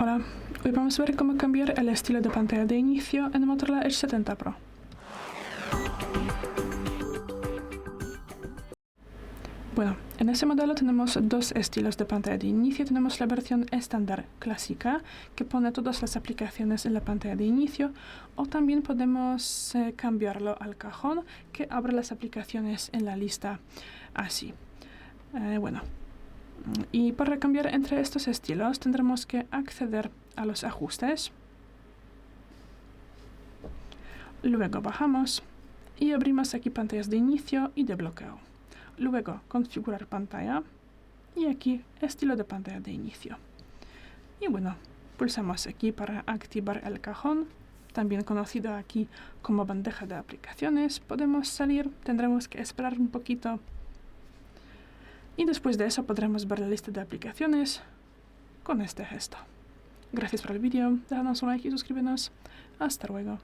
Hola, hoy vamos a ver cómo cambiar el estilo de pantalla de inicio en Motorola Edge 70 Pro. Bueno, en ese modelo tenemos dos estilos de pantalla de inicio. Tenemos la versión estándar clásica, que pone todas las aplicaciones en la pantalla de inicio, o también podemos cambiarlo al cajón, que abre las aplicaciones en la lista así. Y para cambiar entre estos estilos tendremos que acceder a los ajustes, luego bajamos y abrimos aquí pantallas de inicio y de bloqueo. Luego configurar pantalla y aquí estilo de pantalla de inicio. Y bueno, pulsamos aquí para activar el cajón, también conocido aquí como bandeja de aplicaciones. Podemos salir, tendremos que esperar un poquito. Y después de eso podremos ver la lista de aplicaciones con este gesto. Gracias por el vídeo, déjanos un like y suscríbenos. Hasta luego.